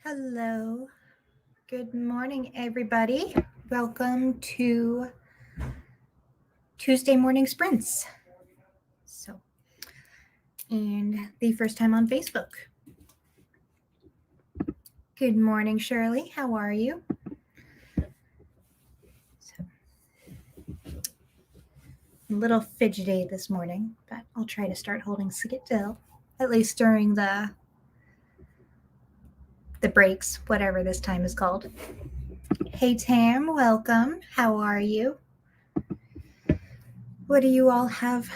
Hello. Good morning, everybody. Welcome to Tuesday morning sprints. And the first time on Facebook. Good morning, Shirley. How are you? A little fidgety this morning, but I'll try to start holding still, at least during the breaks, whatever this time is called. Hey, Tam, welcome. How are you? What do you all have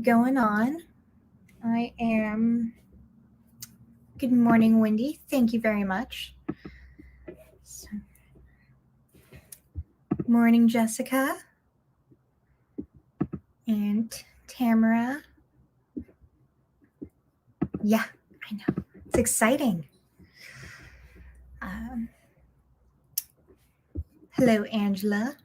going on? I am... Good morning, Wendy. Thank you very much. Morning, Jessica. And Tamara. Yeah, I know. It's exciting. Hello, Angela.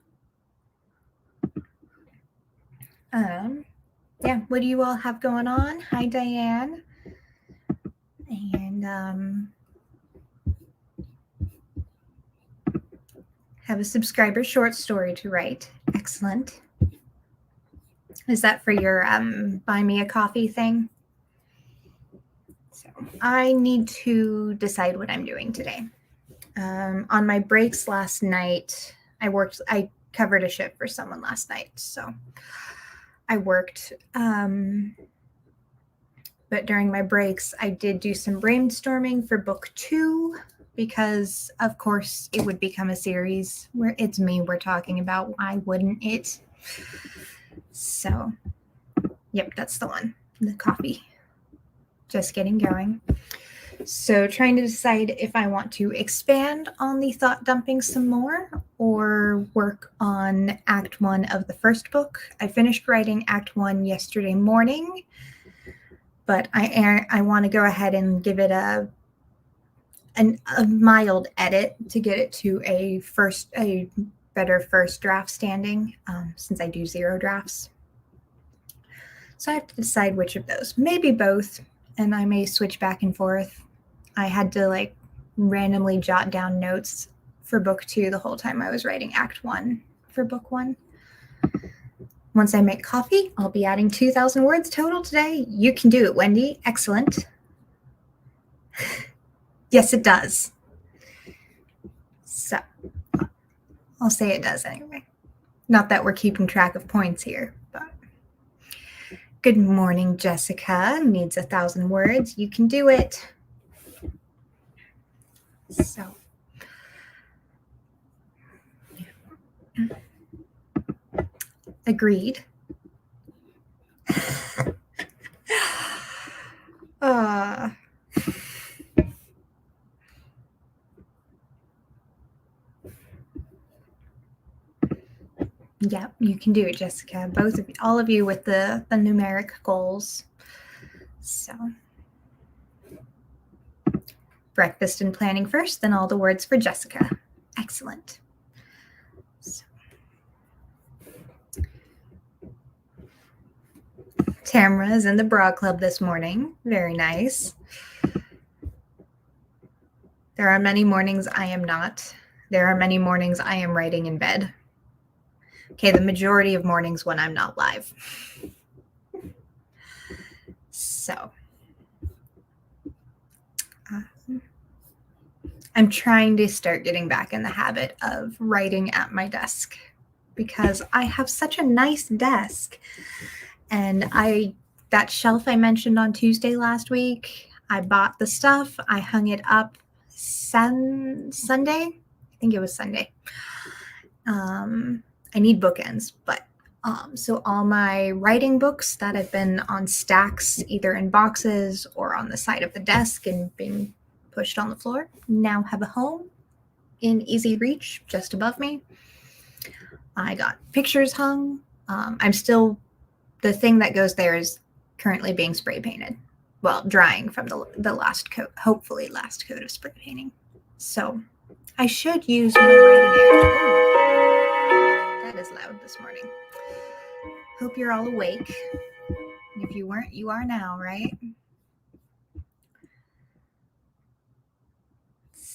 Yeah, what do you all have going on? Hi, Diane. And have a subscriber short story to write. Excellent. Is that for your buy me a coffee thing? So I need to decide what I'm doing today. On my breaks last night, I covered a shift for someone last night, so I worked. But during my breaks, I did do some brainstorming for book 2 because, of course, it would become a series where it's me we're talking about. Why wouldn't it? So, yep, that's the one. The coffee. Just getting going. So trying to decide if I want to expand on the thought dumping some more or work on Act 1 of the first book. I finished writing Act 1 yesterday morning, but I want to go ahead and give it a mild edit to get it to a better first draft standing, since I do 0 drafts. So I have to decide which of those. Maybe both, and I may switch back and forth. I had to randomly jot down notes for book 2 the whole time I was writing Act 1 for book 1. Once I make coffee, I'll be adding 2,000 words total today. You can do it, Wendy. Excellent. Yes, it does. So I'll say it does anyway. Not that we're keeping track of points here, but good morning, Jessica. Needs 1,000 words. You can do it. So agreed. Yeah, you can do it, Jessica. All of you with the numeric goals. So breakfast and planning first, then all the words for Jessica. Excellent. So. Tamara is in the bra club this morning. Very nice. There are many mornings I am not. There are many mornings I am writing in bed. Okay, the majority of mornings when I'm not live. So I'm trying to start getting back in the habit of writing at my desk because I have such a nice desk. And that shelf I mentioned on Tuesday last week, I bought the stuff. I hung it up Sunday. I think it was Sunday. I need bookends, but so all my writing books that have been on stacks, either in boxes or on the side of the desk and being pushed on the floor, now have a home in easy reach just above me. I got pictures hung. The thing that goes there is currently being spray painted. Well, drying from the last coat, hopefully last coat of spray painting. So I should use my writing area. That is loud this morning. Hope you're all awake. If you weren't, you are now, right?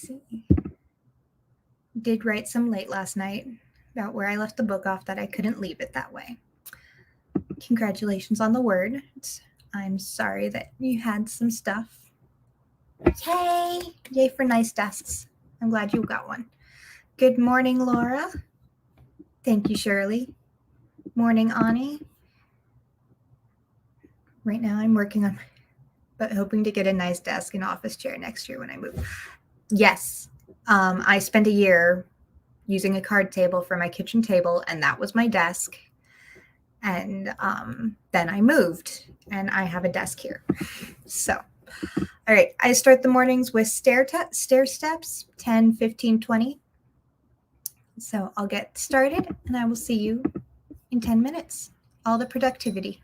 see. Did write some late last night about where I left the book off, that I couldn't leave it that way. Congratulations on the word. I'm sorry that you had some stuff. Hey, yay for nice desks. I'm glad you got one. Good morning, Laura. Thank you, Shirley. Morning, Ani. Right now I'm working on, but hoping to get a nice desk and office chair next year when I move. Yes. I spent a year using a card table for my kitchen table, and that was my desk. And then I moved, and I have a desk here. So, all right, I start the mornings with stair steps, 10, 15, 20. So I'll get started, and I will see you in 10 minutes. All the productivity.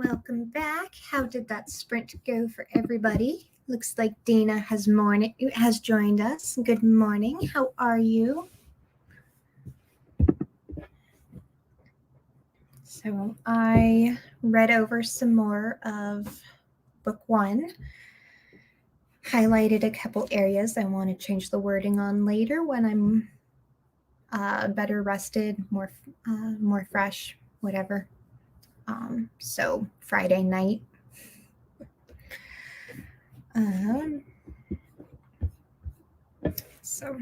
Welcome back. How did that sprint go for everybody? Looks like Dana has joined us. Good morning. How are you? So I read over some more of book 1, highlighted a couple areas I want to change the wording on later when I'm better rested, more fresh, whatever. So Friday night. So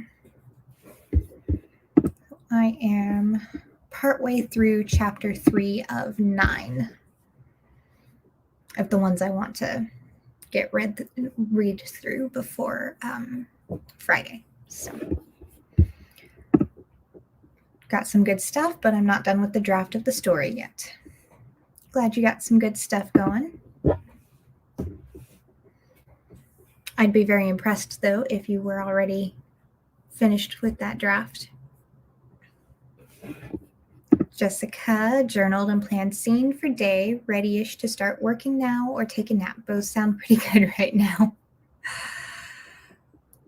I am partway through chapter 3 of 9 of the ones I want to read through before Friday. So got some good stuff, but I'm not done with the draft of the story yet. Glad you got some good stuff going. I'd be very impressed, though, if you were already finished with that draft. Jessica journaled and planned scene for day, ready-ish to start working now or take a nap. Both sound pretty good right now.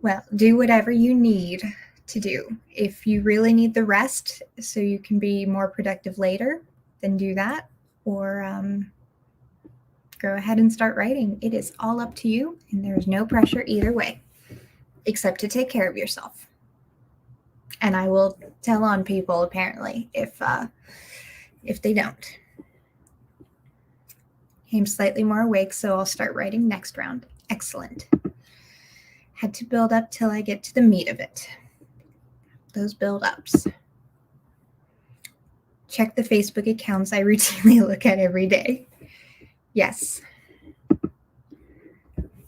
Well, do whatever you need to do. If you really need the rest so you can be more productive later, then do that. Or go ahead and start writing. It is all up to you, and there's no pressure either way, except to take care of yourself. And I will tell on people, apparently, if they don't. I'm slightly more awake, so I'll start writing next round. Excellent. Had to build up till I get to the meat of it. Those build-ups. Check the Facebook accounts I routinely look at every day. Yes. I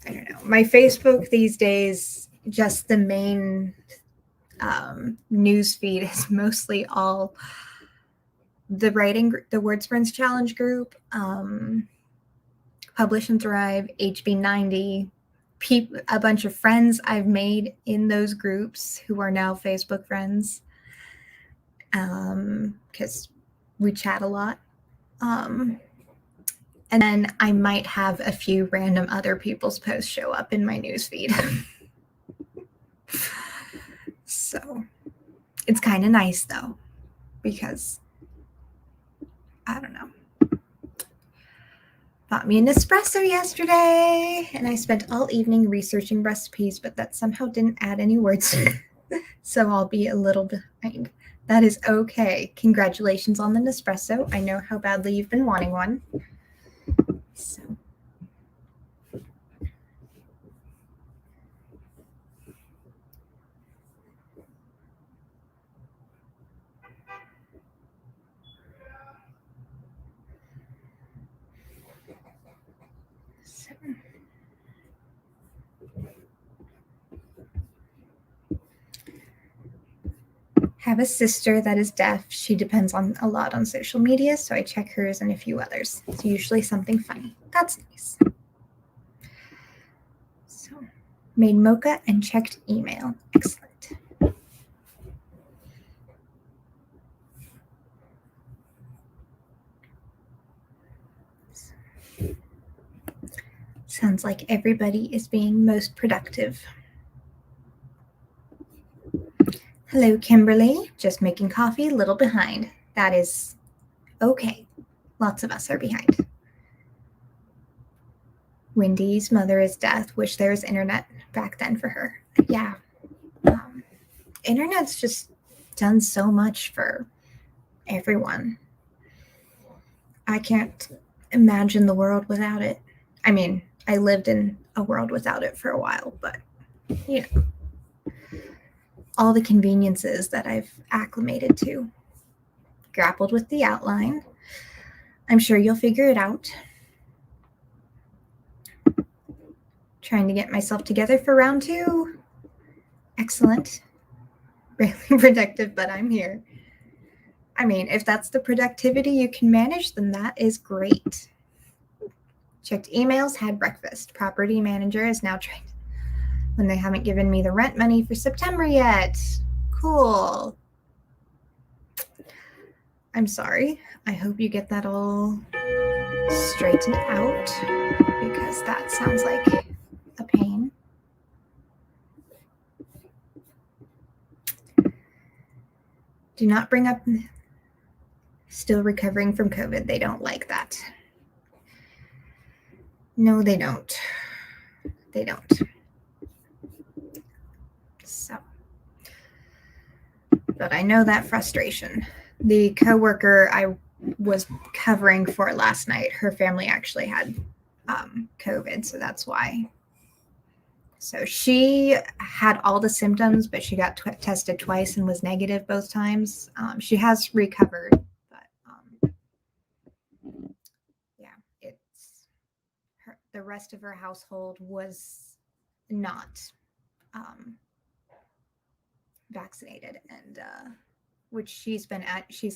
don't know. My Facebook these days, just the main news feed is mostly all the WordSprints Challenge group, Publish and Thrive, HB90, a bunch of friends I've made in those groups who are now Facebook friends, because we chat a lot. And then I might have a few random other people's posts show up in my newsfeed. So it's kind of nice, though, because I don't know. Bought me an espresso yesterday, and I spent all evening researching recipes, but that somehow didn't add any words. So I'll be a little behind. That is okay. Congratulations on the Nespresso. I know how badly you've been wanting one. So. Have a sister that is deaf. She depends a lot on social media, so I check hers and a few others. It's usually something funny. That's nice. So, made mocha and checked email. Excellent. Sounds like everybody is being most productive. Hello, Kimberly. Just making coffee, a little behind. That is okay. Lots of us are behind. Wendy's mother is deaf. Wish there was internet back then for her. Yeah. Internet's just done so much for everyone. I can't imagine the world without it. I mean, I lived in a world without it for a while, but, you know. All the conveniences that I've acclimated to. Grappled with the outline. I'm sure you'll figure it out. Trying to get myself together for round 2. Excellent. Really productive, but I'm here. I mean, if that's the productivity you can manage, then that is great. Checked emails, had breakfast. Property manager is now trained. When they haven't given me the rent money for September yet. Cool. I'm sorry. I hope you get that all straighten out because that sounds like a pain. Do not bring up still recovering from COVID. They don't like that. No, they don't. They don't. So, but I know that frustration. The coworker I was covering for last night, her family actually had COVID, so that's why. So she had all the symptoms, but she got tested twice and was negative both times. She has recovered, but yeah, it's the rest of her household was not vaccinated, and which she's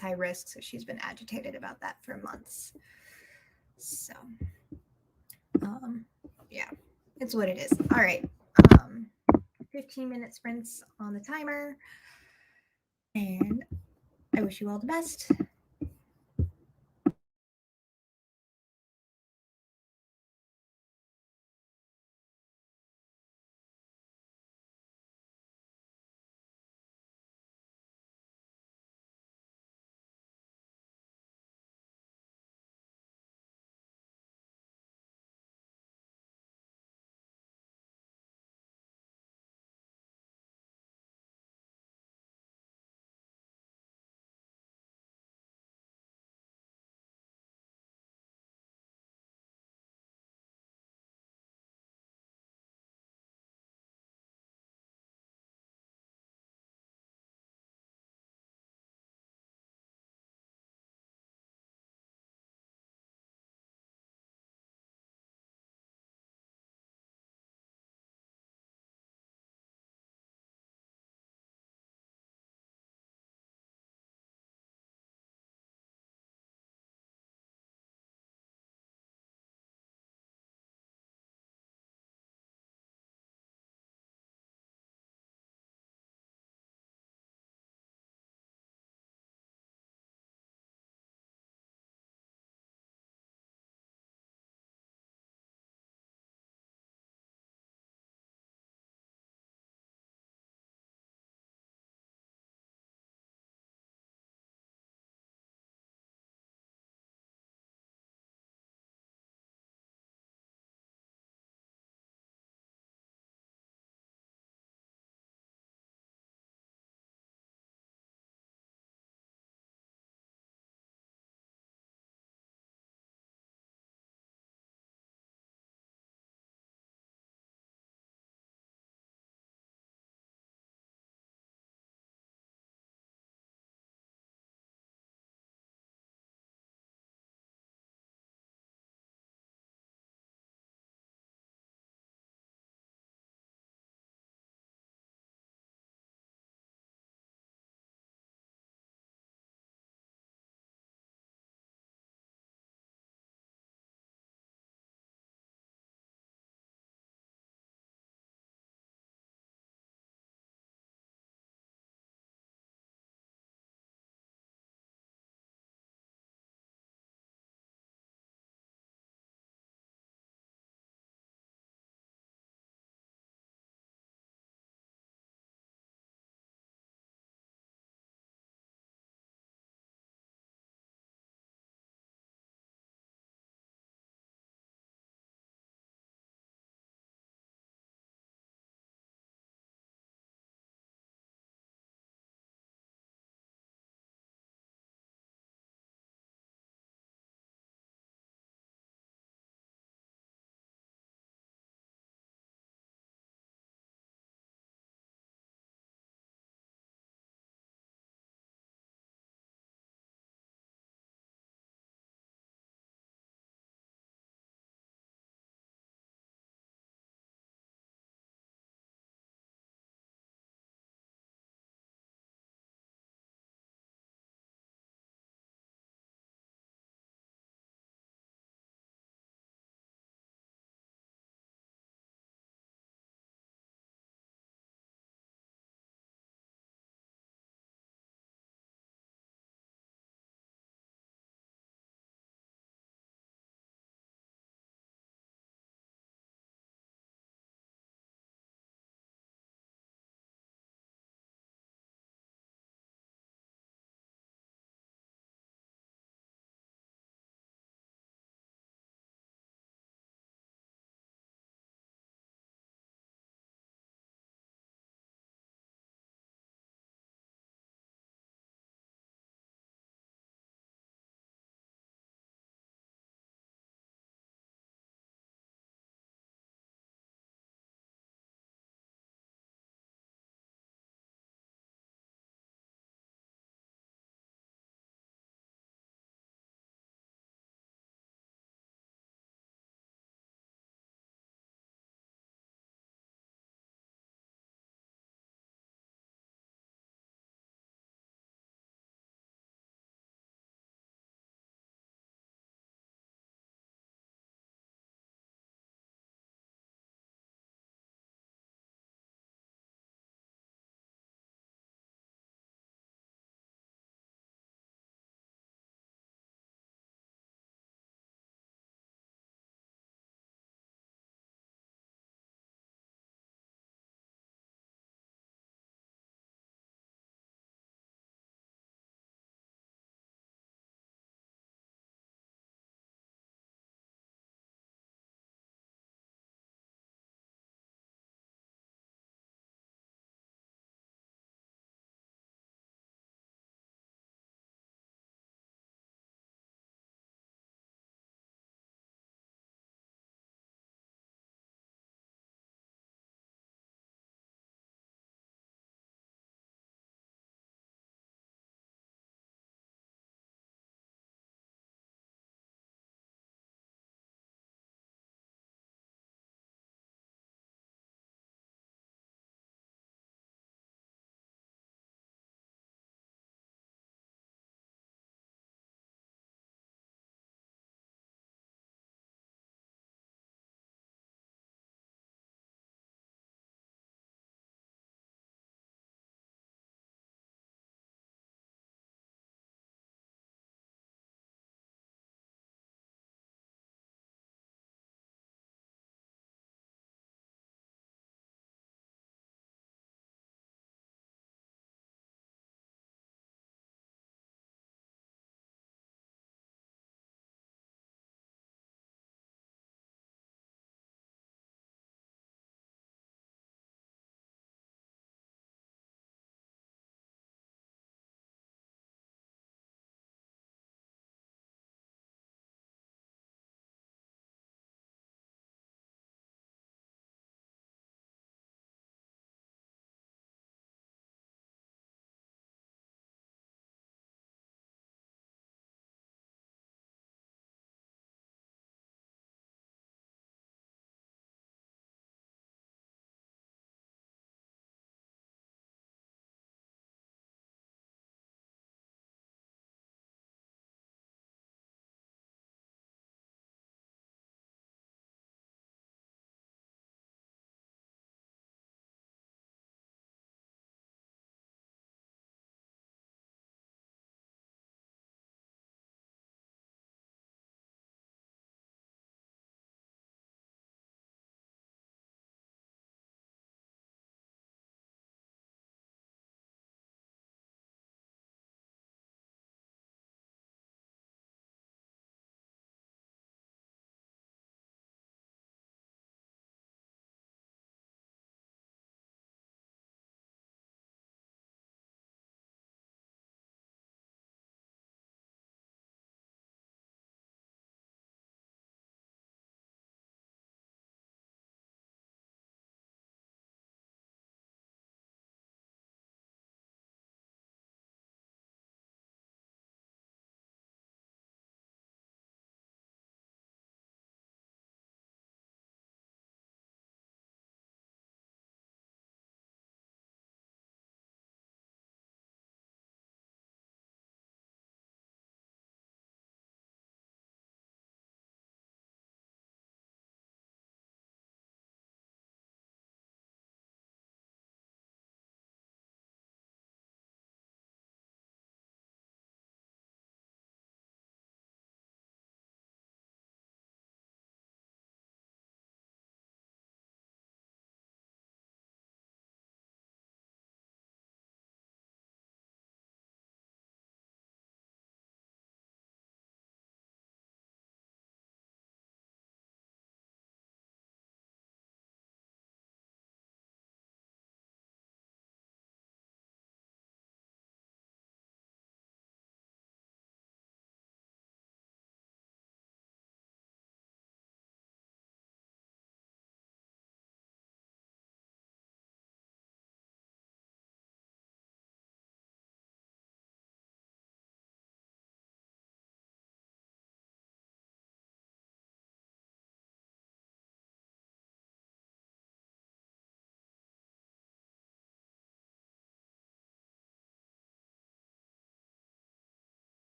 high risk, so she's been agitated about that for months. So yeah, it's what it is. All right, 15-minute sprints on the timer, and I wish you all the best.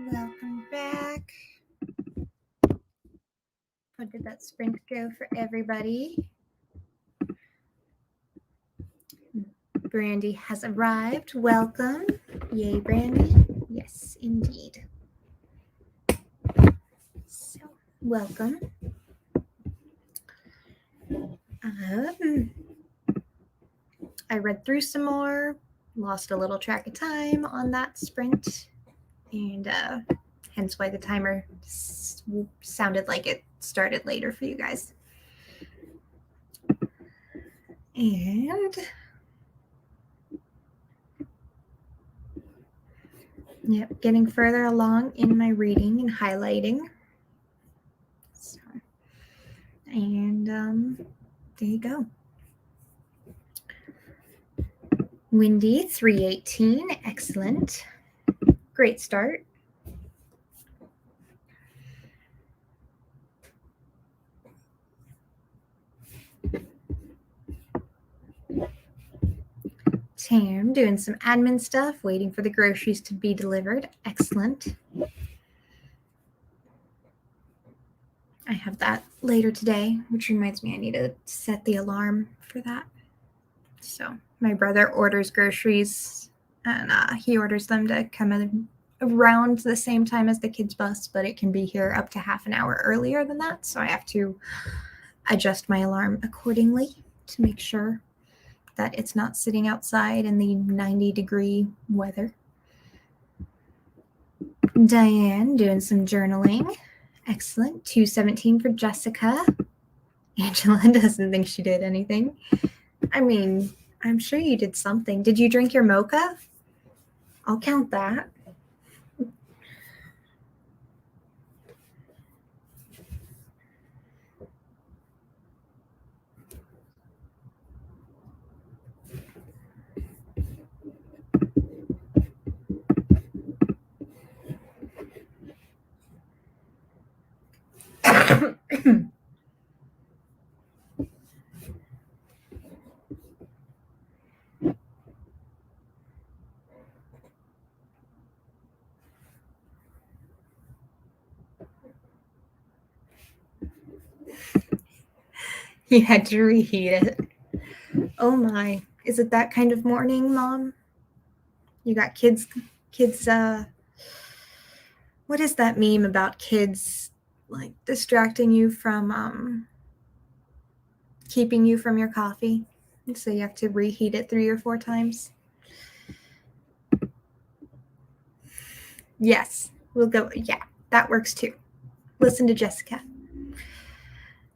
Welcome back. How did that sprint go for everybody? Brandy has arrived. Welcome. Yay, Brandy. Yes, indeed. So, welcome. I read through some more, lost a little track of time on that sprint, and hence why the timer sounded like it started later for you guys. And yep, getting further along in my reading and highlighting. So, and there you go. Windy, 318, excellent. Great start. Tam doing some admin stuff, waiting for the groceries to be delivered. Excellent. I have that later today, which reminds me I need to set the alarm for that. So my brother orders groceries, and he orders them to come in around the same time as the kids' bus, but it can be here up to half an hour earlier than that. So I have to adjust my alarm accordingly to make sure that it's not sitting outside in the 90-degree weather. Diane doing some journaling. Excellent. 217 for Jessica. Angela doesn't think she did anything. I mean, I'm sure you did something. Did you drink your mocha? I'll count that. You had to reheat it. Oh my. Is it that kind of morning, Mom? You got kids, what is that meme about kids like distracting you from keeping you from your coffee? So you have to reheat it 3 or 4 times. Yes, we'll go. Yeah, that works too. Listen to Jessica.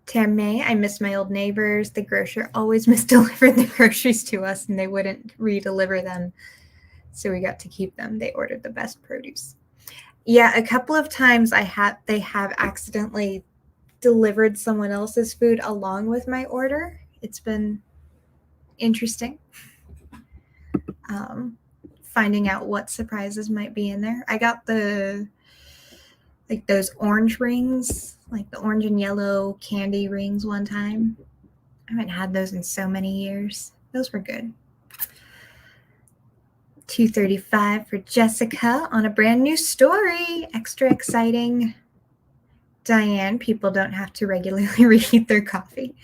Tam May, I miss my old neighbors. The grocer always misdelivered the groceries to us and they wouldn't re-deliver them. So we got to keep them. They ordered the best produce. Yeah, a couple of times they have accidentally delivered someone else's food along with my order. It's been interesting. Finding out what surprises might be in there. I got those orange rings, like the orange and yellow candy rings one time. I haven't had those in so many years. Those were good. 235 for Jessica on a brand new story. Extra exciting. Diane, people don't have to regularly reheat their coffee.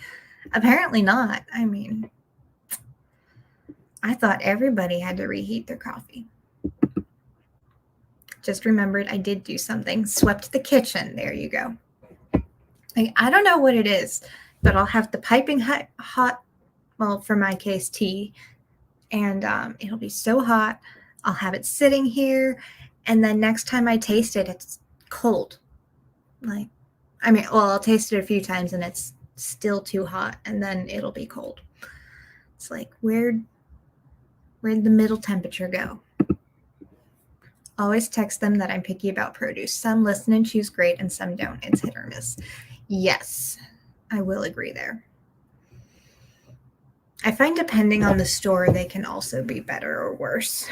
Apparently not. I mean, I thought everybody had to reheat their coffee. Just remembered I did do something. Swept the kitchen. There you go. I don't know what it is, but I'll have the piping hot, well, for my case, tea, and it'll be so hot. I'll have it sitting here, and then next time I taste it, it's cold. I'll taste it a few times, and it's still too hot, and then it'll be cold. It's like, where'd the middle temperature go? Always text them that I'm picky about produce. Some listen and choose great, and some don't. It's hit or miss. Yes, I will agree there. I find depending on the store, they can also be better or worse.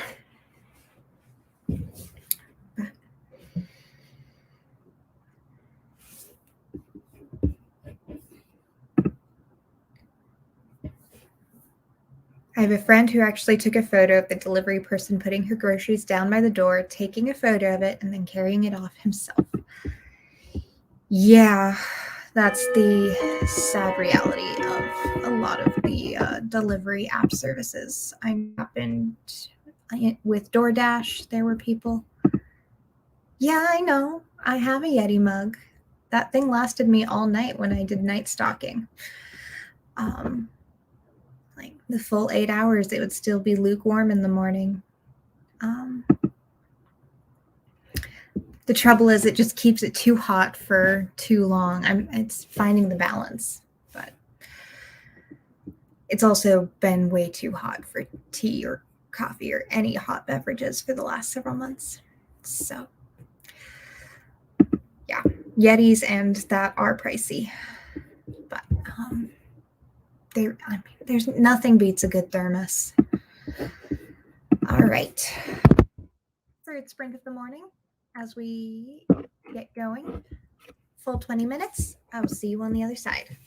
I have a friend who actually took a photo of the delivery person putting her groceries down by the door, taking a photo of it, and then carrying it off himself. Yeah, that's the sad reality of a lot of the delivery app services. I happened with DoorDash, there were people. Yeah, I know. I have a Yeti mug. That thing lasted me all night when I did night stalking. Like the full 8 hours, it would still be lukewarm in the morning. The trouble is, it just keeps it too hot for too long. It's finding the balance, but it's also been way too hot for tea or coffee or any hot beverages for the last several months. So, yeah, Yetis and that are pricey, but there's nothing beats a good thermos. All right, third sprint of the morning as we get going. Full 20 minutes. I will see you on the other side.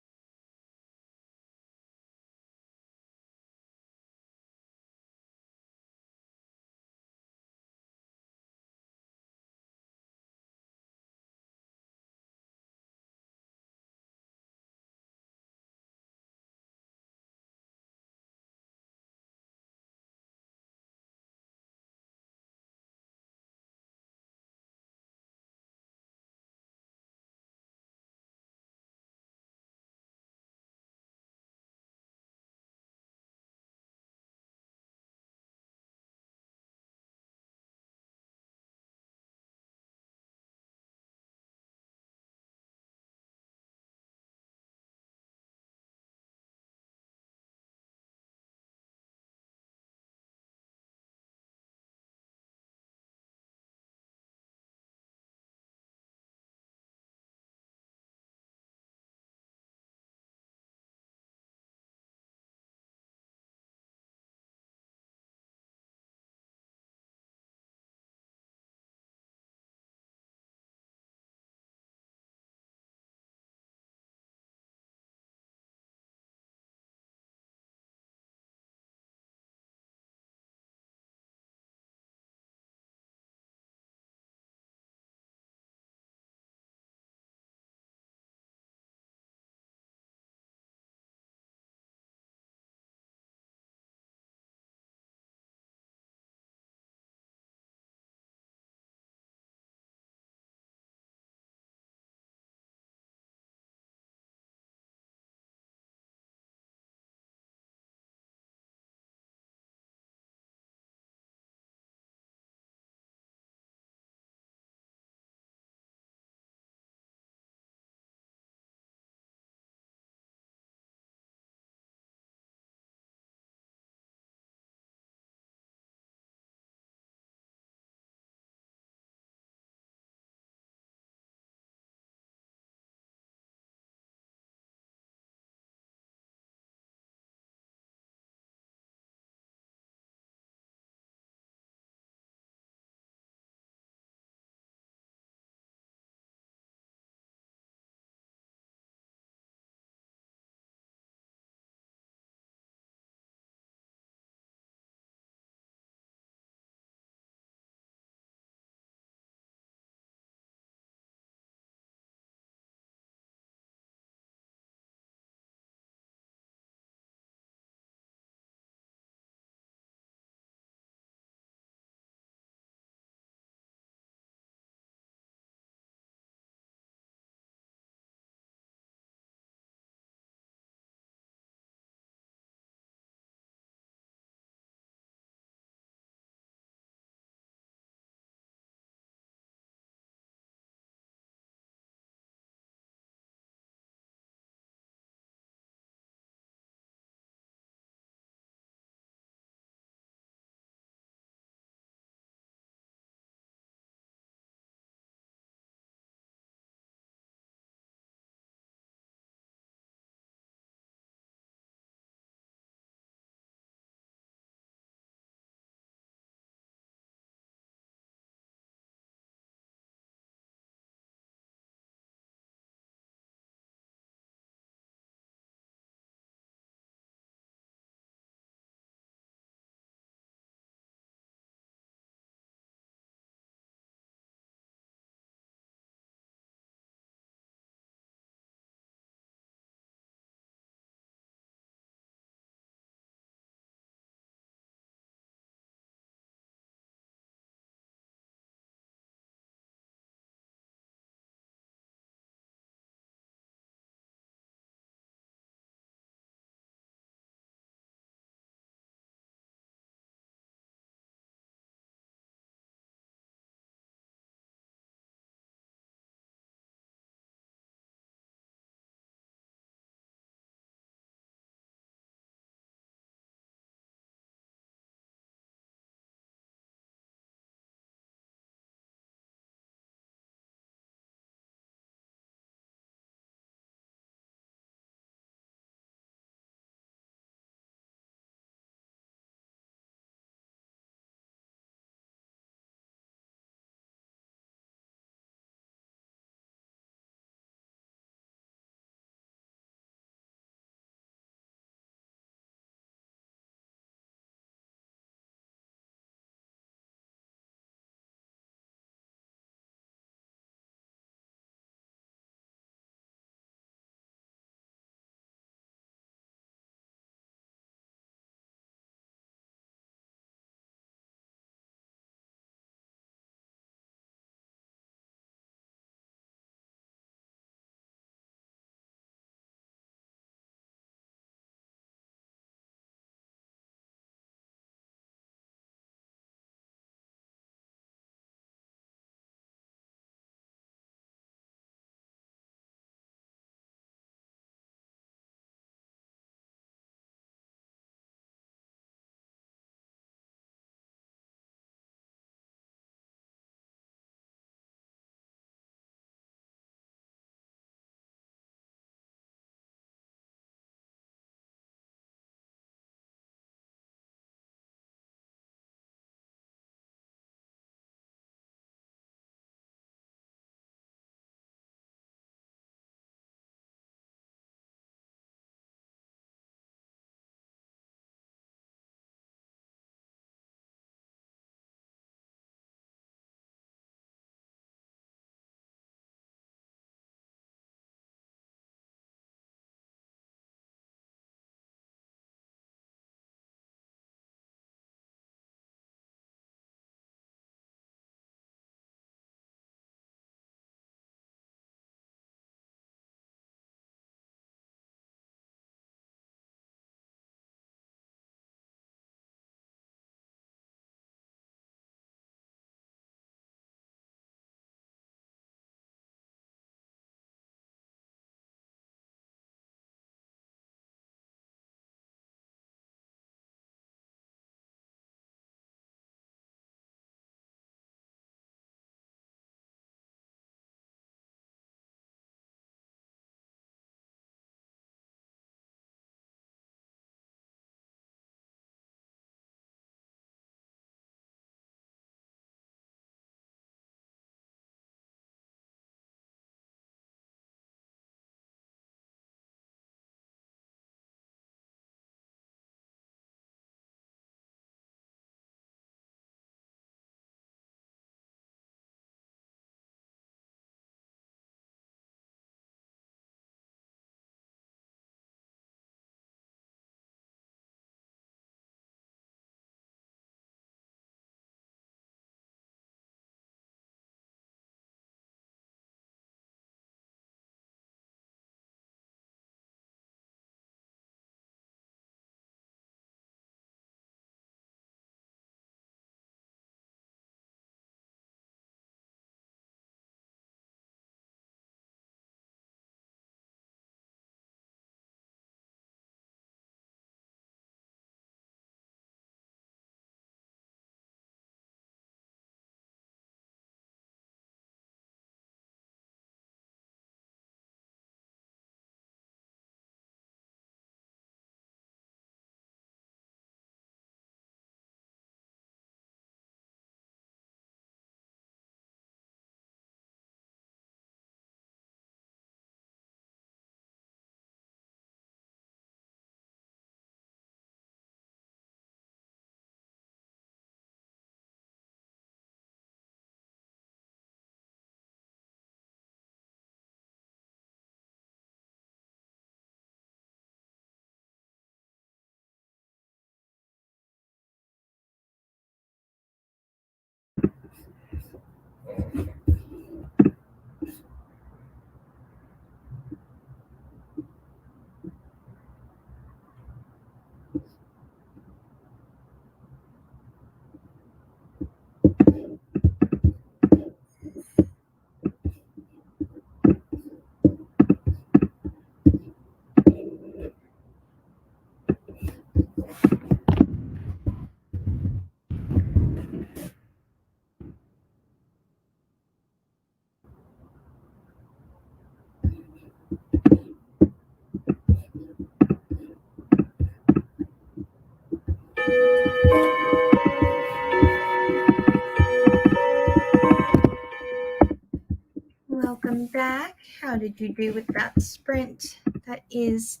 Welcome back. How did you do with that sprint? That is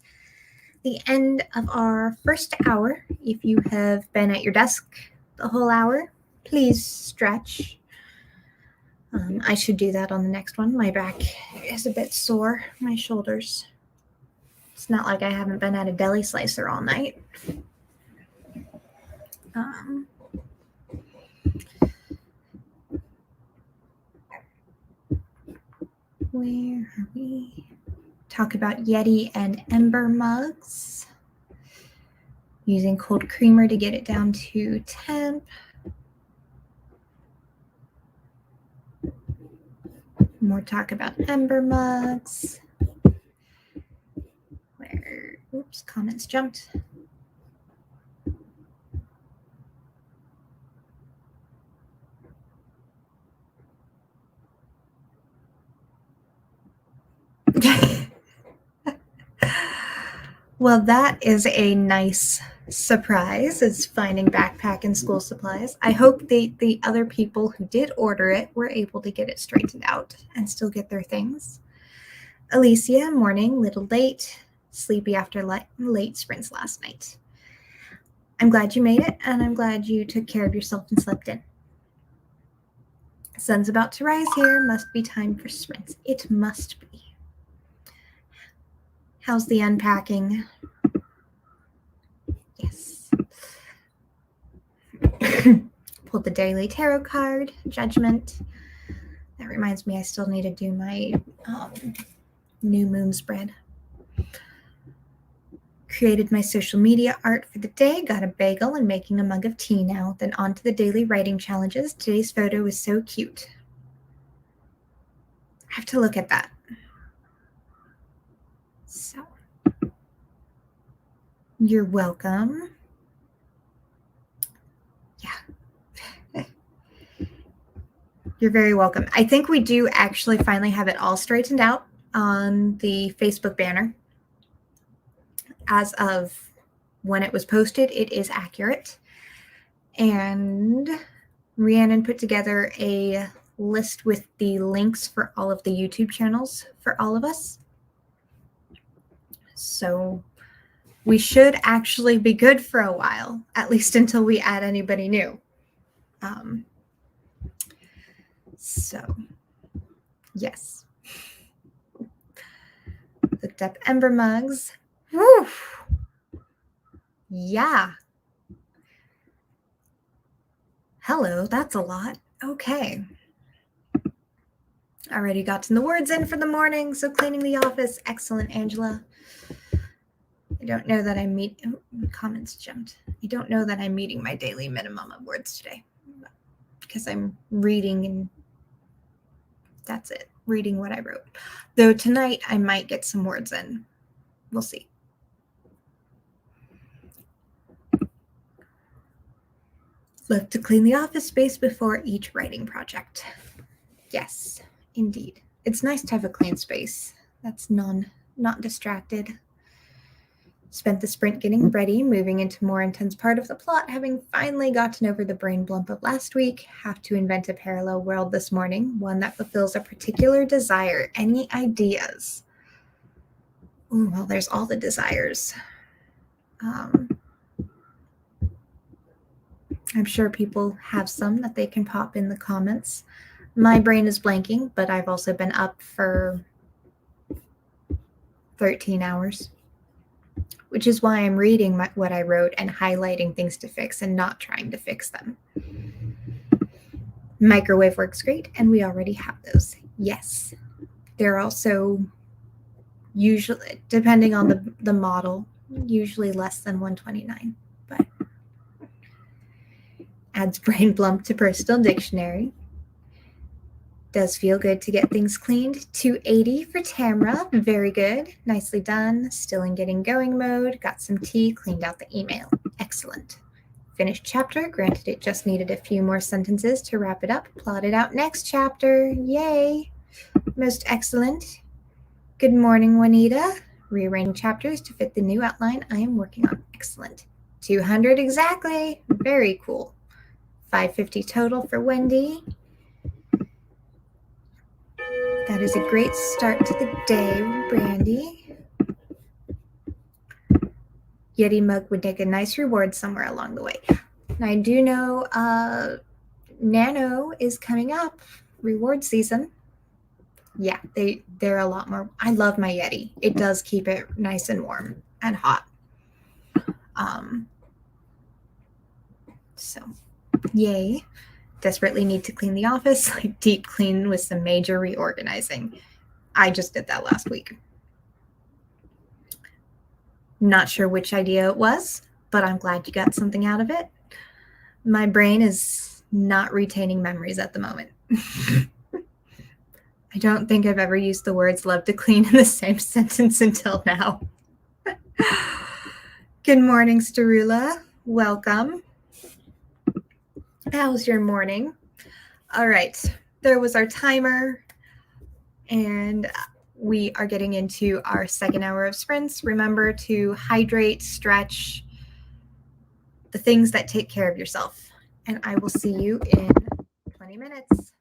the end of our first hour. If you have been at your desk the whole hour, please stretch. I should do that on the next one. My back is a bit sore, my shoulders. It's not like I haven't been at a deli slicer all night. Where are we? Talk about Yeti and Ember mugs. Using cold creamer to get it down to temp. More talk about Ember mugs. Oops, comments jumped. Well, that is a nice surprise, is finding backpack and school supplies. I hope the other people who did order it were able to get it straightened out and still get their things. Alicia, morning, little late, sleepy after late sprints last night. I'm glad you made it, and I'm glad you took care of yourself and slept in. Sun's about to rise here. Must be time for sprints. It must be. How's the unpacking? Yes. Pulled the daily tarot card, Judgment. That reminds me I still need to do my new moon spread. Created my social media art for the day, got a bagel and making a mug of tea now. Then on to the daily writing challenges. Today's photo is so cute. I have to look at that. So, you're welcome. Yeah. You're very welcome. I think we do actually finally have it all straightened out on the Facebook banner. As of when it was posted, it is accurate. And Rhiannon put together a list with the links for all of the YouTube channels for all of us. So we should actually be good for a while, at least until we add anybody new. So, yes. Looked up Ember mugs. Woo! Yeah. Hello, that's a lot. Okay. Already gotten the words in for the morning, so cleaning the office. Excellent, Angela. I don't know that I'm comments jumped. I don't know that I'm meeting my daily minimum of words today because I'm reading and that's it. Reading what I wrote. Though tonight I might get some words in. We'll see. Love to clean the office space before each writing project. Yes, indeed. It's nice to have a clean space that's not distracted. Spent the sprint getting ready, moving into more intense part of the plot, having finally gotten over the brain blump of last week. Have to invent a parallel world this morning, one that fulfills a particular desire. Any ideas? Ooh, well, there's all the desires. I'm sure people have some that they can pop in the comments. My brain is blanking, but I've also been up for 13 hours, which is why I'm reading what I wrote and highlighting things to fix and not trying to fix them. Microwave works great, and we already have those. Yes. They're also usually, depending on the model, usually less than $129. But adds brain blump to personal dictionary. Does feel good to get things cleaned. $280 for Tamra. Very good. Nicely done. Still in getting going mode. Got some tea. Cleaned out the email. Excellent. Finished chapter. Granted, it just needed a few more sentences to wrap it up. Plotted out next chapter. Yay. Most excellent. Good morning, Juanita. Rearranging chapters to fit the new outline I am working on. Excellent. 200 exactly. Very cool. 550 total for Wendy. That is a great start to the day, Brandy. Yeti mug would make a nice reward somewhere along the way. And I do know Nano is coming up, reward season. Yeah, they're a lot more. I love my Yeti. It does keep it nice and warm and hot. So, yay. Desperately need to clean the office, like deep clean with some major reorganizing. I just did that last week. Not sure which idea it was, but I'm glad you got something out of it. My brain is not retaining memories at the moment. I don't think I've ever used the words love to clean in the same sentence until now. Good morning, Starula. Welcome. How's your morning? All right, there was our timer, and we are getting into our second hour of sprints. Remember to hydrate, stretch, the things that take care of yourself. And I will see you in 20 minutes.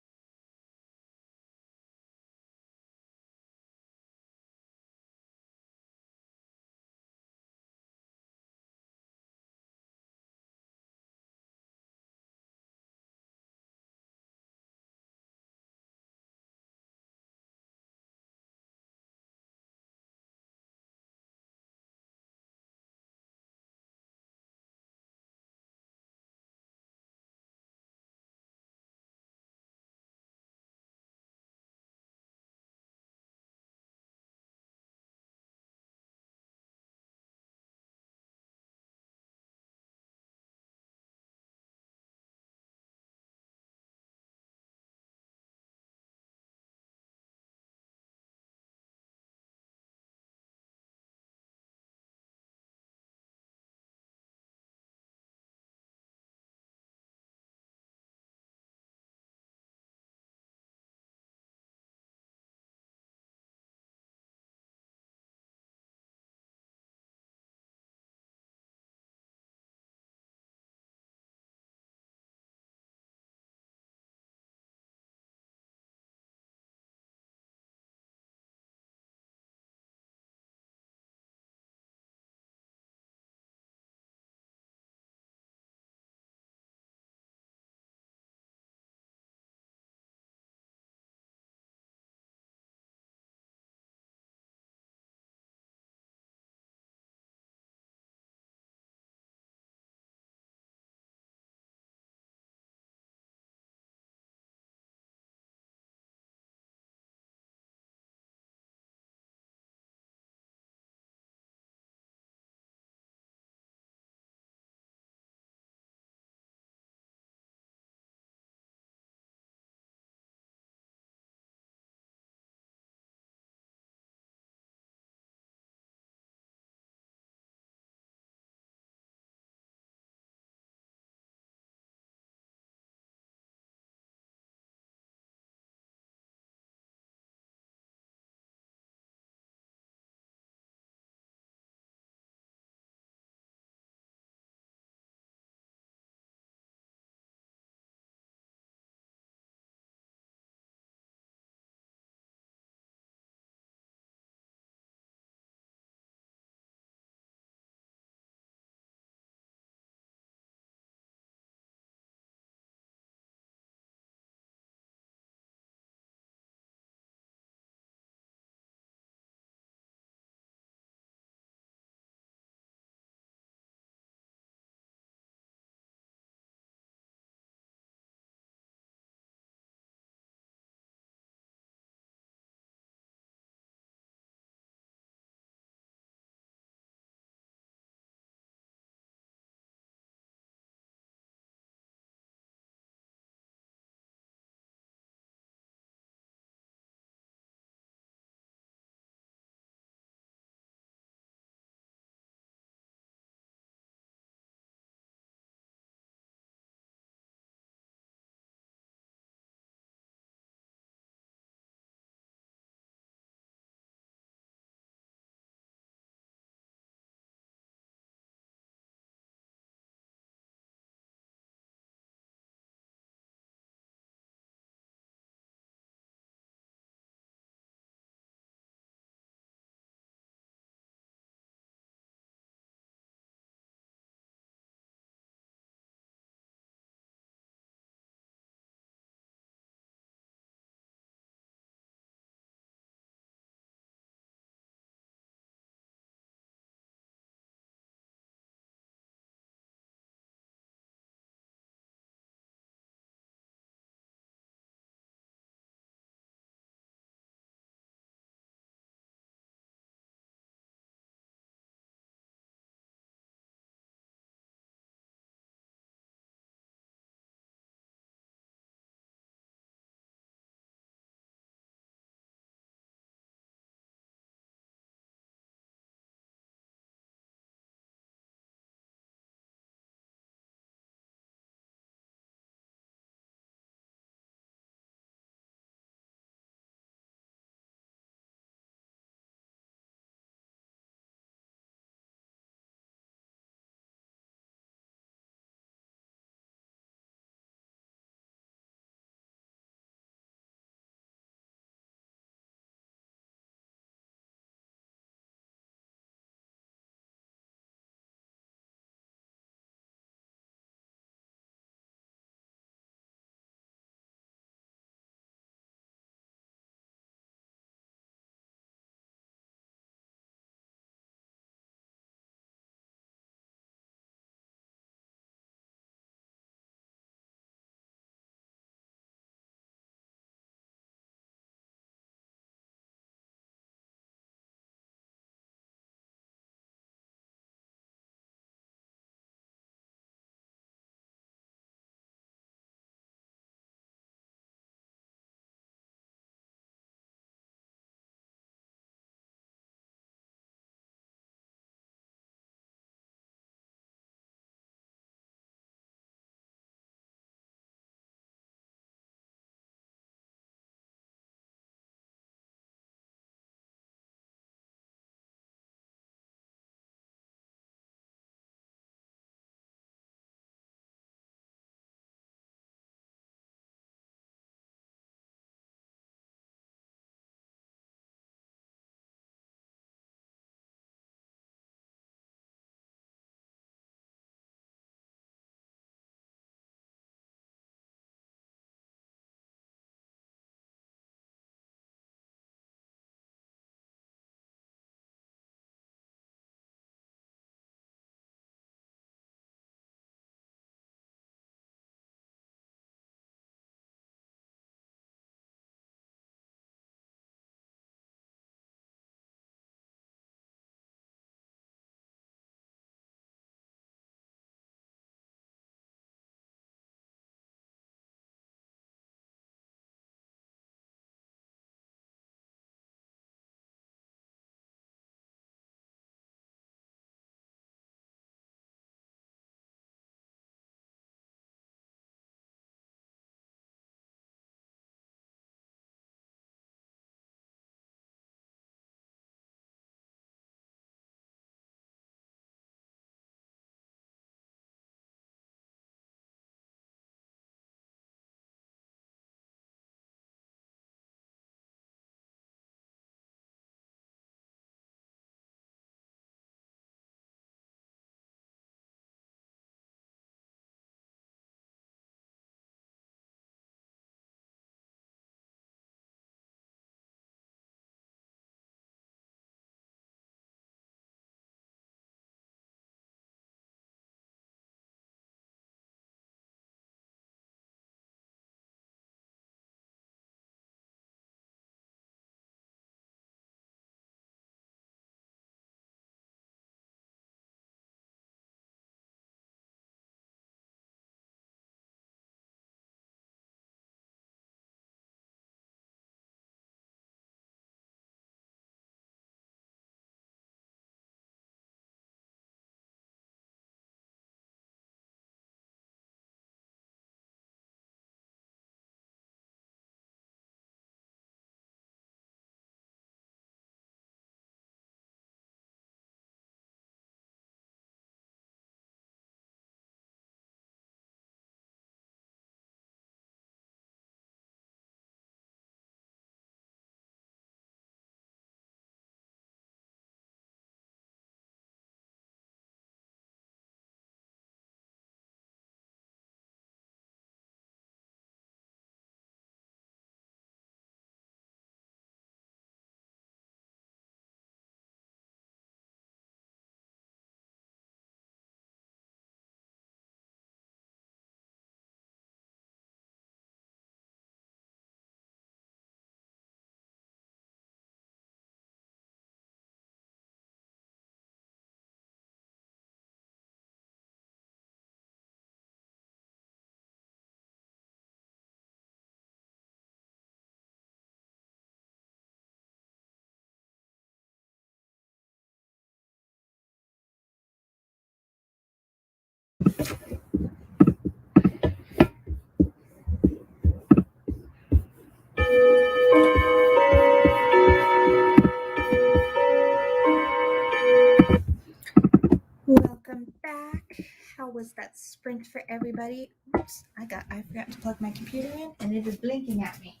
was that sprint for everybody? Oops, I forgot to plug my computer in, and it is blinking at me.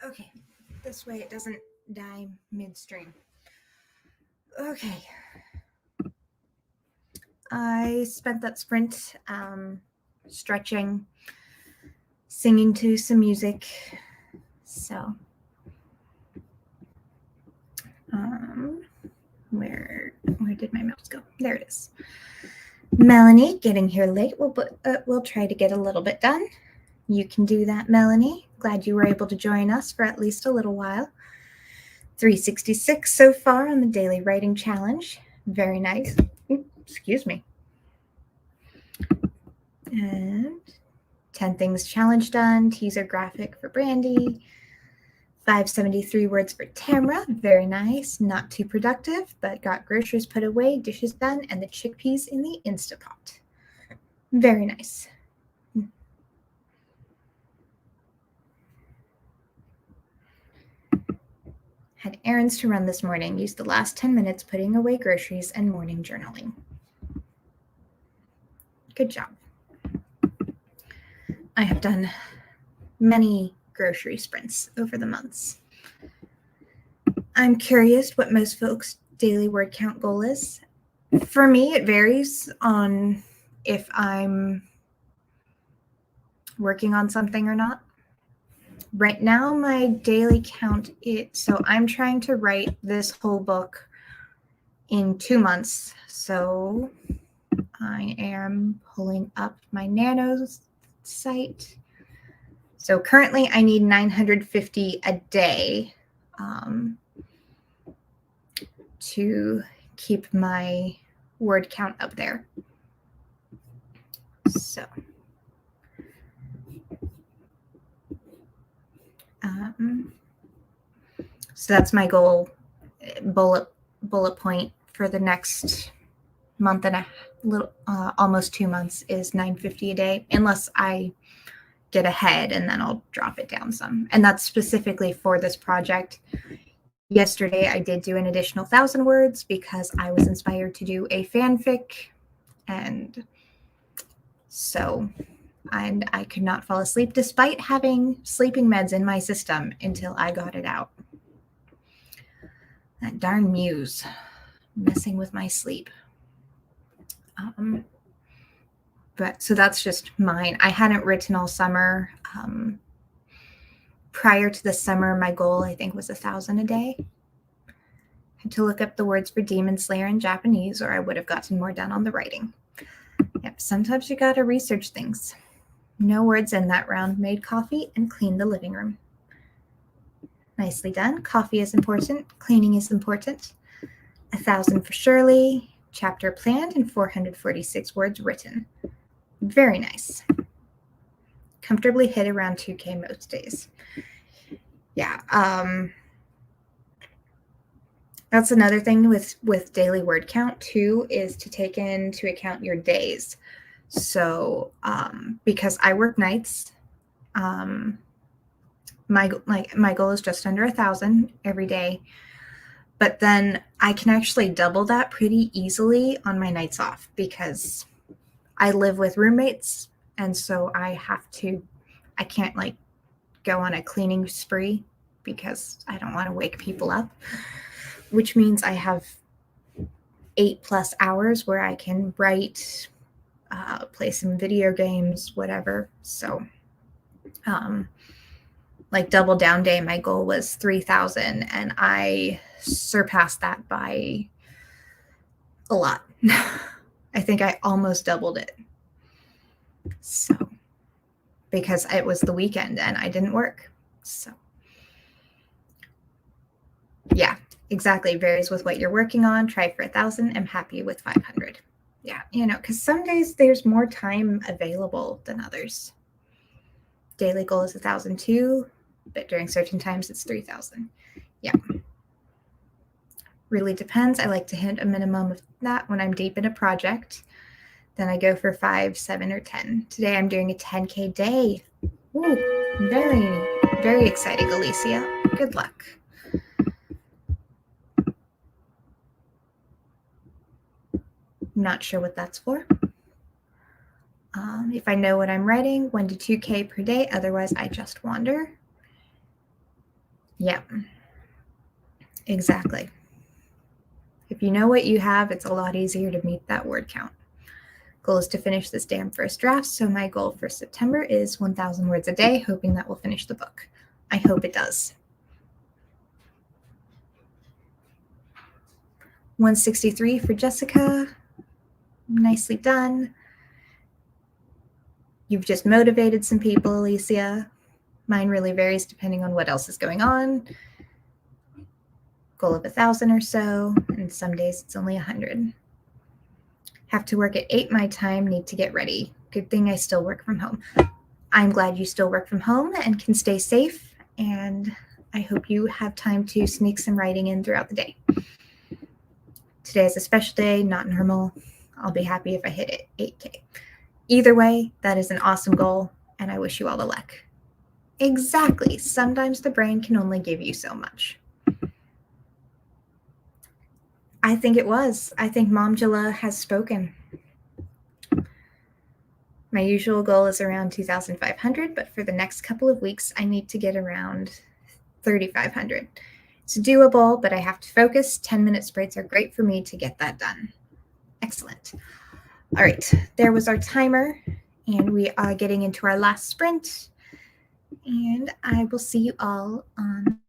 Okay, this way it doesn't die midstream. Okay. I spent that sprint stretching, singing to some music. So, where did my mouse go? There it is. Melanie, getting here late. We'll try to get a little bit done. You can do that, Melanie. Glad you were able to join us for at least a little while. 366 so far on the daily writing challenge. Very nice. Excuse me. And 10 things challenge done. Teaser graphic for Brandy. 573 words for Tamra. Very nice. Not too productive, but got groceries put away, dishes done, and the chickpeas in the Instapot. Very nice. Had errands to run this morning. Used the last 10 minutes putting away groceries and morning journaling. Good job. I have done many grocery sprints over the months. I'm curious what most folks' daily word count goal is. For me, it varies on if I'm working on something or not. Right now, my daily count so I'm trying to write this whole book in 2 months. So I am pulling up my Nanos site. So currently I need 950 a day to keep my word count up there. So that's my goal, bullet point for the next month and a little, almost 2 months is 950 a day, unless I get ahead and then I'll drop it down some. And that's specifically for this project. Yesterday, I did do an additional 1,000 words because I was inspired to do a fanfic. And I could not fall asleep despite having sleeping meds in my system until I got it out. That darn muse messing with my sleep. But so that's just mine. I hadn't written all summer. Prior to the summer, my goal, I think, was 1,000 a day. I had to look up the words for Demon Slayer in Japanese, or I would have gotten more done on the writing. Yep, sometimes you gotta research things. No words in that round. Made coffee and cleaned the living room. Nicely done. Coffee is important. Cleaning is important. 1,000 for Shirley. Chapter planned and 446 words written. Very nice. Comfortably hit around 2K most days. Yeah. That's another thing with daily word count too, is to take into account your days. So because I work nights, my goal is just under 1,000 every day. But then I can actually double that pretty easily on my nights off because I live with roommates. And so I can't like go on a cleaning spree because I don't want to wake people up, which means I have 8+ hours where I can write, play some video games, whatever. So, like double down day, my goal was 3,000 and I surpassed that by a lot. I think I almost doubled it. So, because it was the weekend and I didn't work. So, yeah, exactly. Varies with what you're working on. Try for 1,000. I'm happy with 500. Yeah, because some days there's more time available than others. Daily goal is 1,000 too, but during certain times it's 3,000. Yeah. Really depends. I like to hit a minimum of that when I'm deep in a project. Then I go for 5, 7, or 10. Today I'm doing a 10K day. Ooh, very, very exciting, Alicia. Good luck. Not sure what that's for. If I know what I'm writing, 1 to 2K per day. Otherwise, I just wander. Yeah, exactly. If you know what you have, it's a lot easier to meet that word count. Goal is to finish this damn first draft, so my goal for September is 1,000 words a day, hoping that will finish the book. I hope it does. 163 for Jessica. Nicely done. You've just motivated some people, Alicia. Mine really varies depending on what else is going on. Goal of 1,000 or so, and some days it's only 100. Have to work at 8 my time, need to get ready. Good thing I still work from home. I'm glad you still work from home and can stay safe, and I hope you have time to sneak some writing in throughout the day. Today is a special day, not normal. I'll be happy if I hit it 8K. Either way, that is an awesome goal, and I wish you all the luck. Exactly. Sometimes the brain can only give you so much. I think it was. I think Momjala has spoken. My usual goal is around 2,500, but for the next couple of weeks, I need to get around 3,500. It's doable, but I have to focus. 10-minute sprints are great for me to get that done. Excellent. All right, there was our timer, and we are getting into our last sprint, and I will see you all on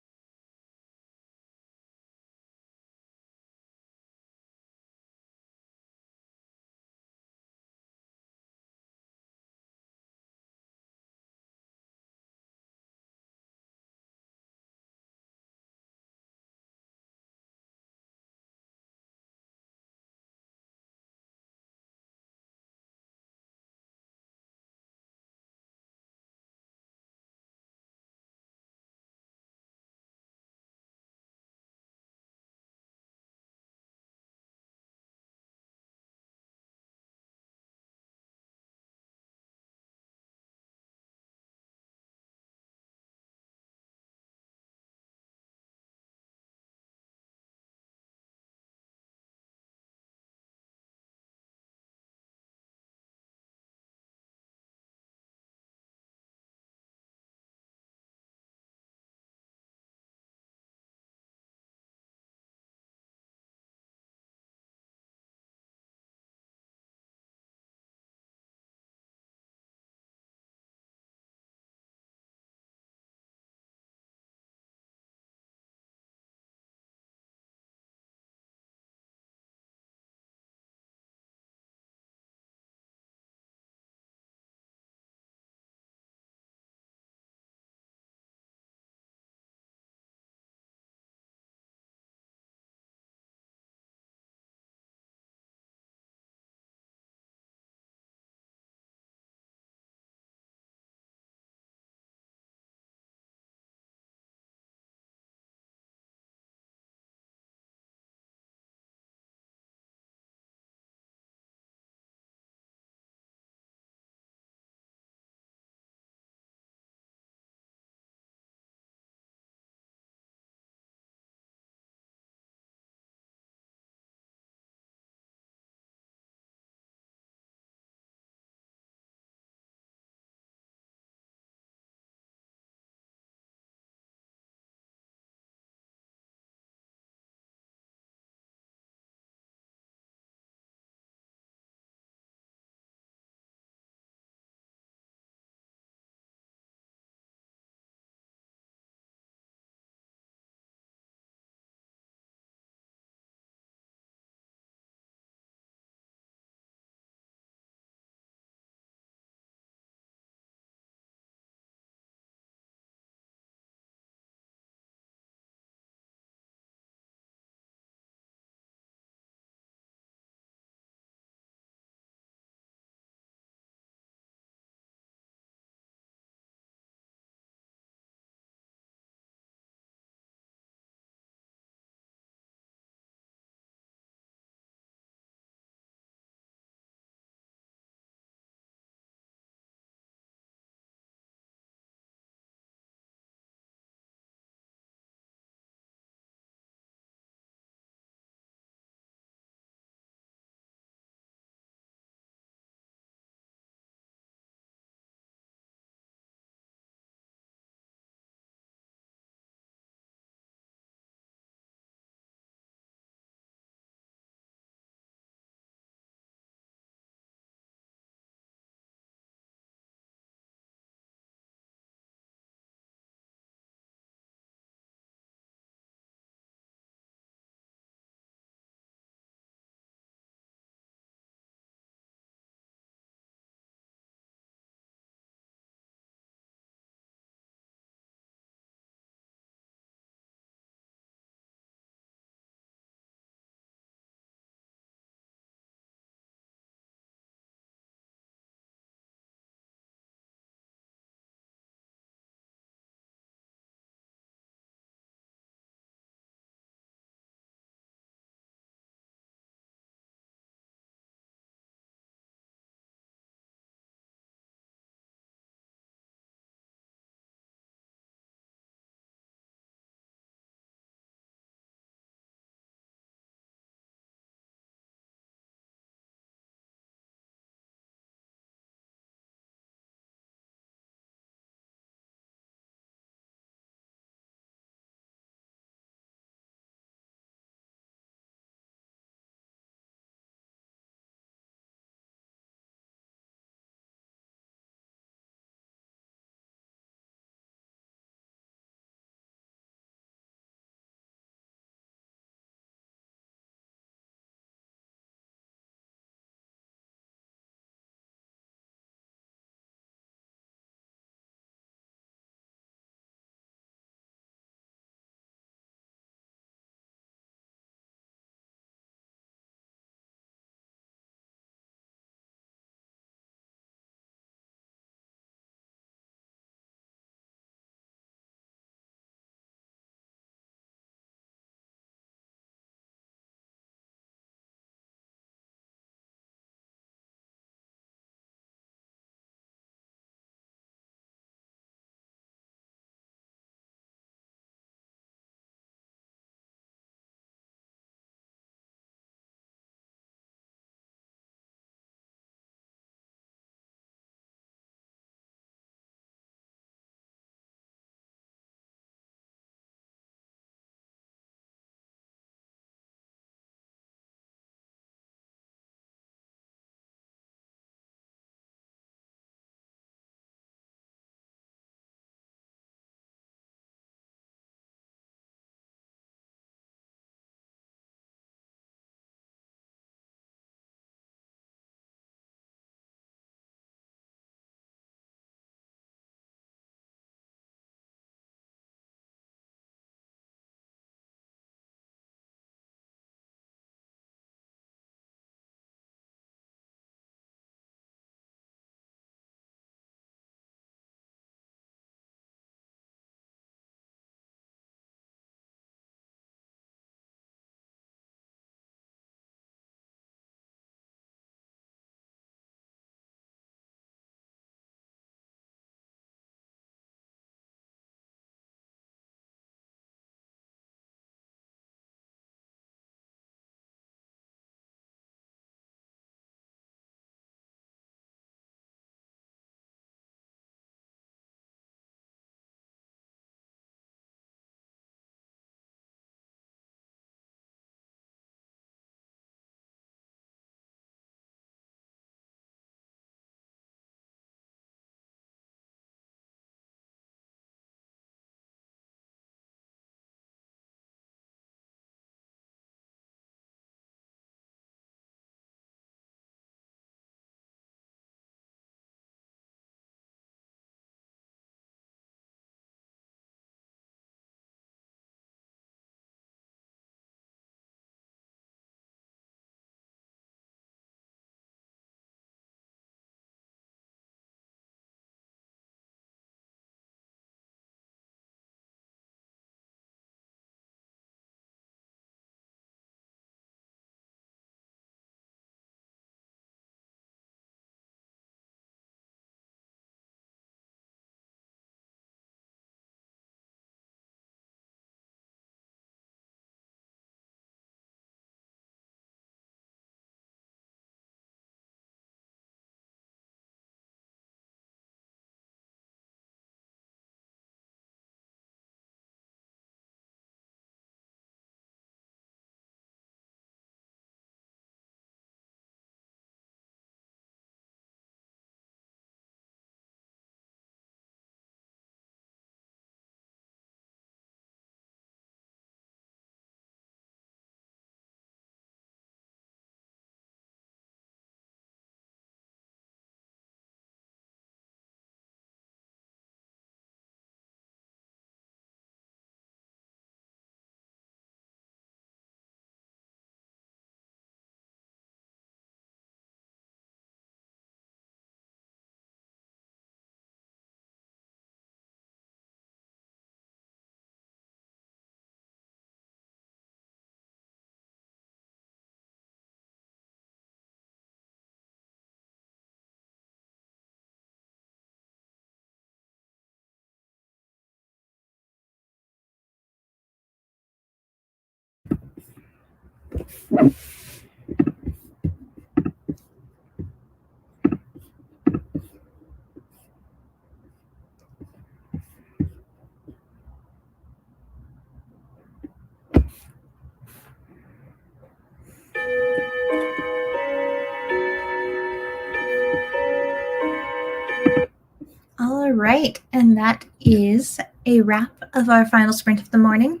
All right, and that is a wrap of our final sprint of the morning.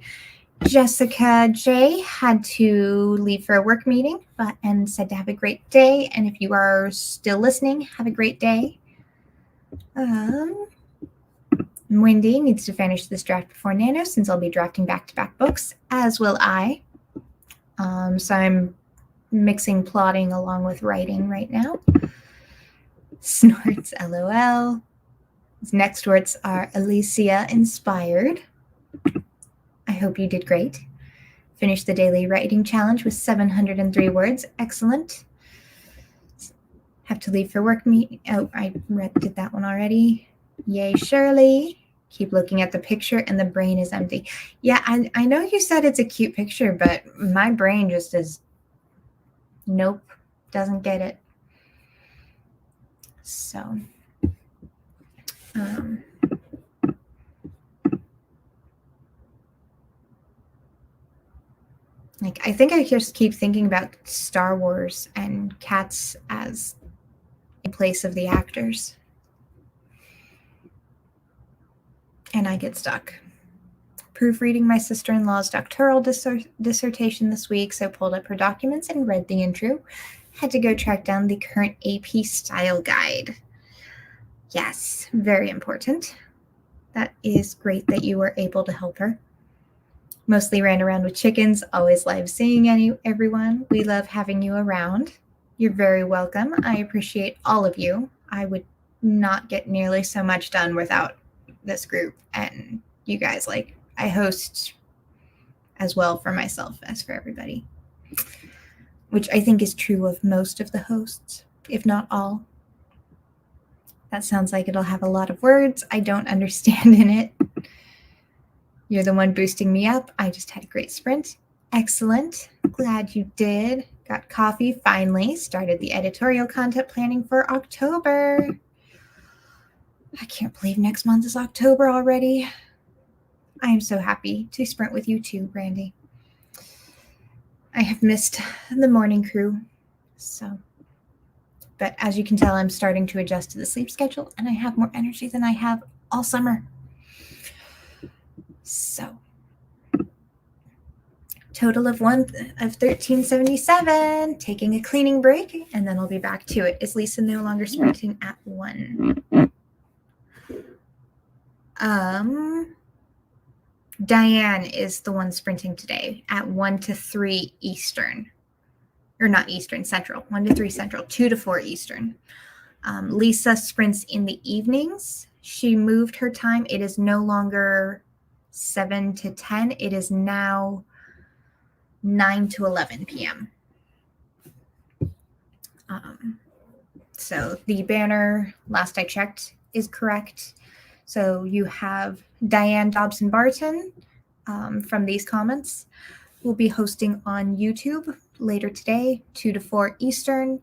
Jessica J had to leave for a work meeting, and said to have a great day. And if you are still listening, have a great day. Wendy needs to finish this draft before Nano, since I'll be drafting back-to-back books, as will I. So I'm mixing plotting along with writing right now. Snorts, LOL. His next words are Alicia inspired. I hope you did great. Finished the daily writing challenge with 703 words. Excellent. Have to leave for work meeting. Oh, I did that one already. Yay, Shirley. Keep looking at the picture and the brain is empty. Yeah, I know you said it's a cute picture, but my brain just is, nope, doesn't get it. So, I think I just keep thinking about Star Wars and cats as in place of the actors. And I get stuck. Proofreading my sister-in-law's doctoral dissertation this week, so pulled up her documents and read the intro. Had to go track down the current AP style guide. Yes, very important. That is great that you were able to help her. Mostly ran around with chickens. Always love seeing everyone. We love having you around. You're very welcome. I appreciate all of you. I would not get nearly so much done without this group and you guys. I host as well for myself as for everybody, which I think is true of most of the hosts, if not all. That sounds like it'll have a lot of words I don't understand in it. You're the one boosting me up. I just had a great sprint. Excellent. Glad you did. Got coffee finally. Started the editorial content planning for October. I can't believe next month is October already. I am so happy to sprint with you too, Brandy. I have missed the morning crew. But as you can tell, I'm starting to adjust to the sleep schedule and I have more energy than I have all summer. So, total of 1377, taking a cleaning break, and then I'll be back to it. Is Lisa no longer sprinting at 1? Diane is the one sprinting today at 1 to 3 Eastern. Or not Eastern, Central. 1 to 3 Central, 2 to 4 Eastern. Lisa sprints in the evenings. She moved her time. It is no longer 7 to 10. It is now 9 to 11 p.m. So the banner, last I checked, is correct. So you have Diane Dobson-Barton from these comments will be hosting on YouTube later today, 2 to 4 Eastern.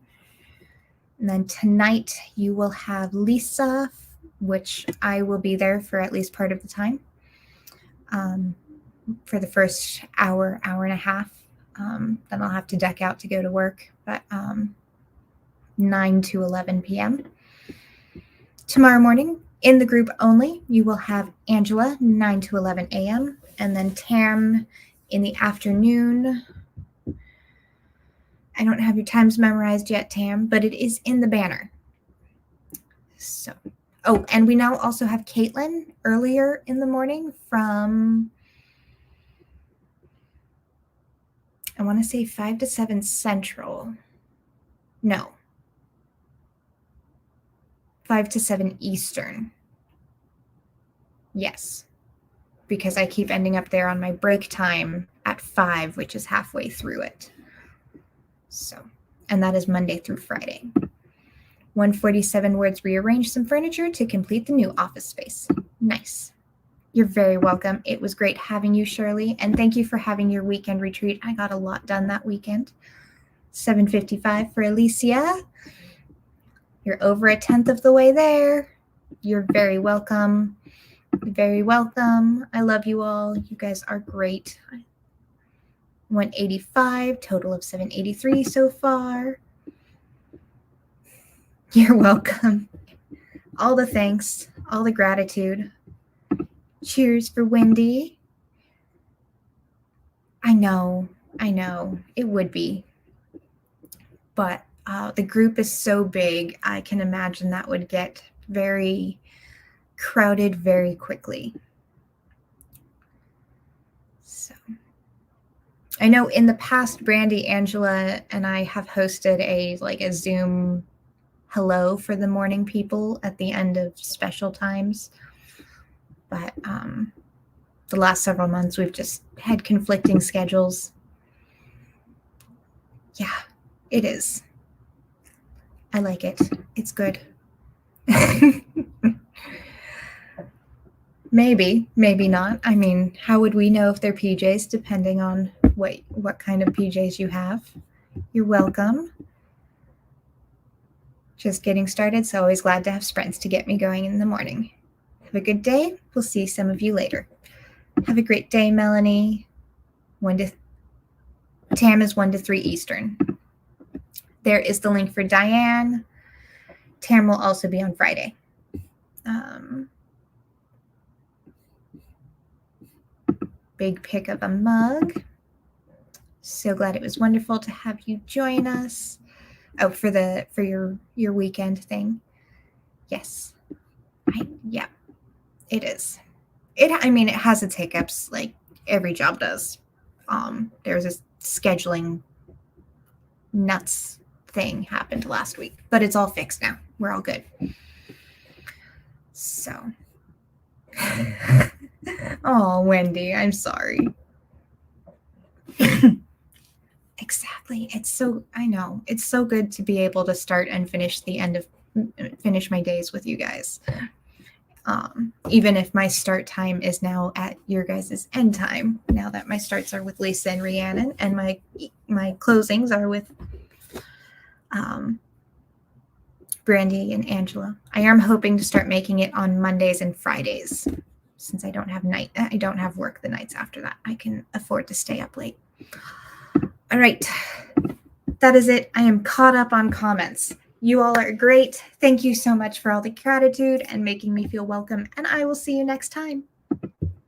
And then tonight you will have Lisa, which I will be there for at least part of the time. For the first hour and a half. Then I'll have to deck out to go to work, but 9 to 11 p.m. Tomorrow morning, in the group only, you will have Angela, 9 to 11 a.m., and then Tam in the afternoon. I don't have your times memorized yet, Tam, but it is in the banner. So, and we now also have Caitlin earlier in the morning from, I want to say 5 to 7 Central. No. 5 to 7 Eastern. Yes. Because I keep ending up there on my break time at 5, which is halfway through it. So, and that is Monday through Friday. 147 words, rearrange some furniture to complete the new office space. Nice. You're very welcome. It was great having you, Shirley. And thank you for having your weekend retreat. I got a lot done that weekend. 7:55 for Alicia. You're over a 10th of the way there. You're very welcome. Very welcome. I love you all. You guys are great. 185, total of 783 so far. You're welcome. All the thanks, all the gratitude. Cheers for Wendy. I know, it would be. But the group is so big, I can imagine that would get very crowded very quickly. So I know in the past, Brandy, Angela, and I have hosted a Zoom hello for the morning people at the end of special times. But the last several months, we've just had conflicting schedules. Yeah, it is. I like it. It's good. Maybe not. I mean, how would we know if they're PJs depending on what kind of PJs you have? You're welcome. Just getting started, so always glad to have sprints to get me going in the morning. Have a good day. We'll see some of you later. Have a great day, Melanie. Tam is 1 to 3 Eastern. There is the link for Diane. Tam will also be on Friday. Big pick of a mug. So glad it was wonderful to have you join us. Oh, for your weekend thing. Yes. Yeah, it is. It has its hiccups like every job does. There was a scheduling nuts thing happened last week, but it's all fixed now. We're all good. So, oh, Wendy, I'm sorry. Exactly. I know. It's so good to be able to start and finish my days with you guys. Even if my start time is now at your guys' end time, now that my starts are with Lisa and Rhiannon, and my closings are with Brandy and Angela. I am hoping to start making it on Mondays and Fridays, since I don't have work the nights after that. I can afford to stay up late. All right, that is it. I am caught up on comments. You all are great. Thank you so much for all the gratitude and making me feel welcome, and I will see you next time.